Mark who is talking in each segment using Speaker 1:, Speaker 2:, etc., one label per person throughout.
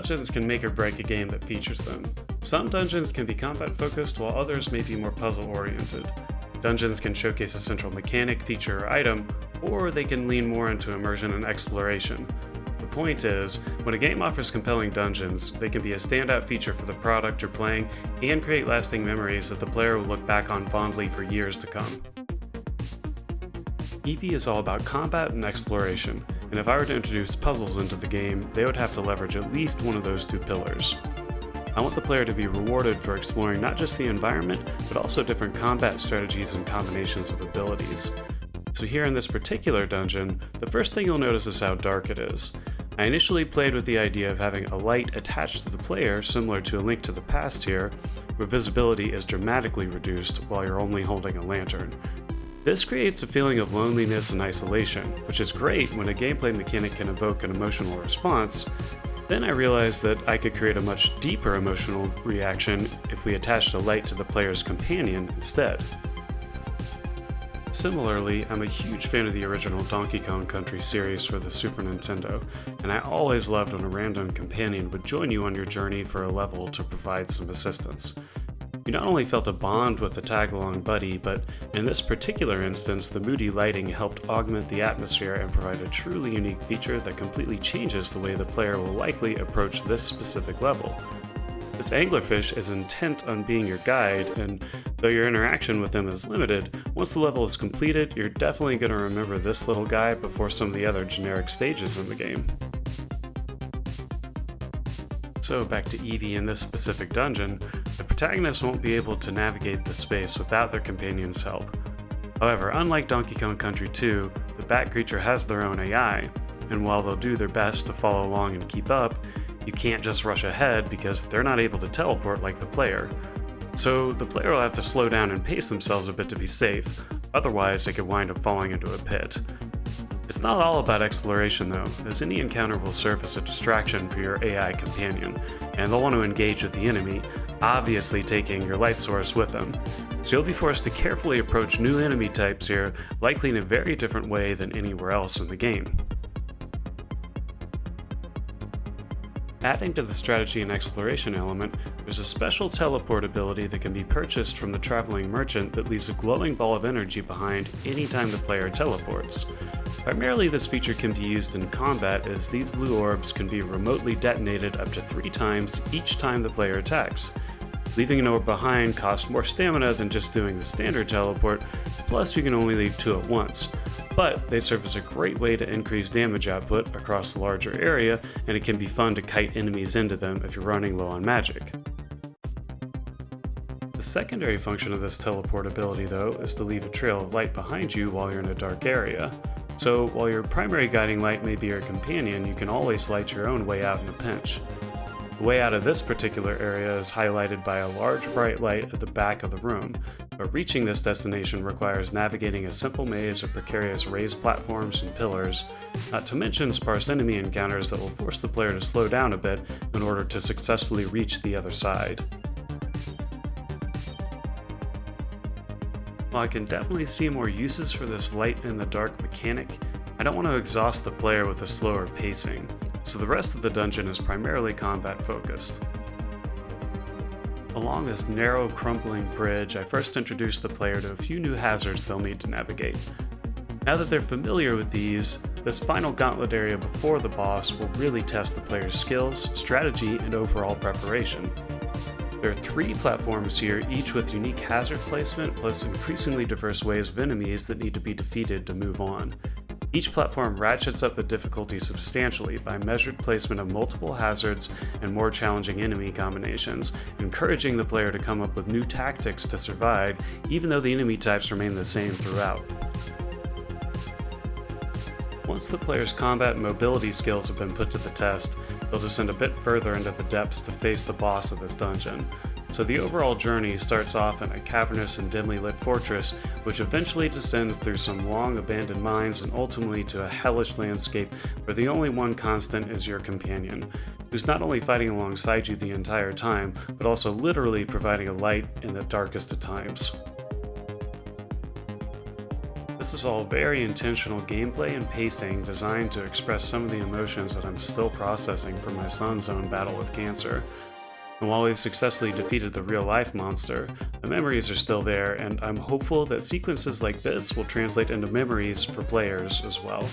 Speaker 1: dungeons can make or break a game that features them. Some dungeons can be combat focused, while others may be more puzzle oriented. Dungeons can showcase a central mechanic, feature, or item, or they can lean more into immersion and exploration. The point is, when a game offers compelling dungeons, they can be a standout feature for the product you're playing and create lasting memories that the player will look back on fondly for years to come. Eevee is all about combat and exploration, and if I were to introduce puzzles into the game, they would have to leverage at least one of those two pillars. I want the player to be rewarded for exploring not just the environment, but also different combat strategies and combinations of abilities. So here in this particular dungeon, the first thing you'll notice is how dark it is. I initially played with the idea of having a light attached to the player, similar to A Link to the Past here, where visibility is dramatically reduced while you're only holding a lantern. This creates a feeling of loneliness and isolation, which is great when a gameplay mechanic can evoke an emotional response. Then I realized that I could create a much deeper emotional reaction if we attached a light to the player's companion instead. Similarly, I'm a huge fan of the original Donkey Kong Country series for the Super Nintendo, and I always loved when a random companion would join you on your journey for a level to provide some assistance. You not only felt a bond with the tag-along buddy, but in this particular instance, the moody lighting helped augment the atmosphere and provide a truly unique feature that completely changes the way the player will likely approach this specific level. This anglerfish is intent on being your guide, and though your interaction with him is limited, once the level is completed, you're definitely going to remember this little guy before some of the other generic stages in the game. So back to Eevee in this specific dungeon, the protagonist won't be able to navigate the space without their companion's help. However, unlike Donkey Kong Country 2, the bat creature has their own AI, and while they'll do their best to follow along and keep up, you can't just rush ahead because they're not able to teleport like the player. So the player will have to slow down and pace themselves a bit to be safe, otherwise they could wind up falling into a pit. It's not all about exploration though, as any encounter will serve as a distraction for your AI companion, and they'll want to engage with the enemy, obviously taking your light source with them. So you'll be forced to carefully approach new enemy types here, likely in a very different way than anywhere else in the game. Adding to the strategy and exploration element, there's a special teleport ability that can be purchased from the traveling merchant that leaves a glowing ball of energy behind anytime the player teleports. Primarily, this feature can be used in combat as these blue orbs can be remotely detonated up to 3 times each time the player attacks. Leaving an orb behind costs more stamina than just doing the standard teleport, plus you can only leave 2 at once. But they serve as a great way to increase damage output across the larger area, and it can be fun to kite enemies into them if you're running low on magic. The secondary function of this teleport ability though is to leave a trail of light behind you while you're in a dark area. So while your primary guiding light may be your companion, you can always light your own way out in a pinch. The way out of this particular area is highlighted by a large bright light at the back of the room, but reaching this destination requires navigating a simple maze of precarious raised platforms and pillars, not to mention sparse enemy encounters that will force the player to slow down a bit in order to successfully reach the other side. While I can definitely see more uses for this light in the dark mechanic, I don't want to exhaust the player with a slower pacing, so the rest of the dungeon is primarily combat focused. Along this narrow, crumbling bridge, I first introduced the player to a few new hazards they'll need to navigate. Now that they're familiar with these, this final gauntlet area before the boss will really test the player's skills, strategy, and overall preparation. There are 3 platforms here, each with unique hazard placement, plus increasingly diverse waves of enemies that need to be defeated to move on. Each platform ratchets up the difficulty substantially by measured placement of multiple hazards and more challenging enemy combinations, encouraging the player to come up with new tactics to survive, even though the enemy types remain the same throughout. Once the player's combat and mobility skills have been put to the test, they'll descend a bit further into the depths to face the boss of this dungeon. So the overall journey starts off in a cavernous and dimly lit fortress, which eventually descends through some long abandoned mines and ultimately to a hellish landscape where the only one constant is your companion, who's not only fighting alongside you the entire time, but also literally providing a light in the darkest of times. The This is all very intentional gameplay and pacing designed to express some of the emotions that I'm still processing from my son's own battle with cancer. And while we've successfully defeated the real-life monster, the memories are still there, and I'm hopeful that sequences like this will translate into memories for players as well.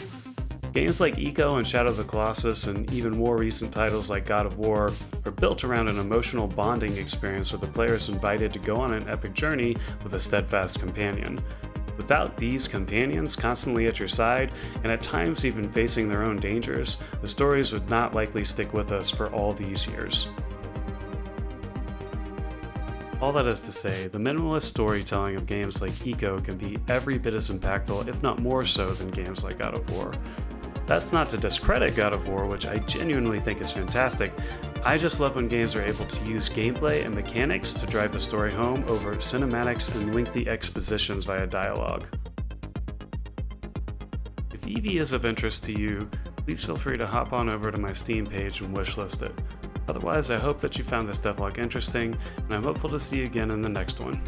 Speaker 1: Games like Eco and Shadow of the Colossus, and even more recent titles like God of War, are built around an emotional bonding experience where the player is invited to go on an epic journey with a steadfast companion. Without these companions constantly at your side, and at times even facing their own dangers, the stories would not likely stick with us for all these years. All that is to say, the minimalist storytelling of games like Eco can be every bit as impactful, if not more so, than games like God of War. That's not to discredit God of War, which I genuinely think is fantastic. I just love when games are able to use gameplay and mechanics to drive the story home over cinematics and lengthy expositions via dialogue. If Eevee is of interest to you, please feel free to hop on over to my Steam page and wishlist it. Otherwise, I hope that you found this devlog interesting, and I'm hopeful to see you again in the next one.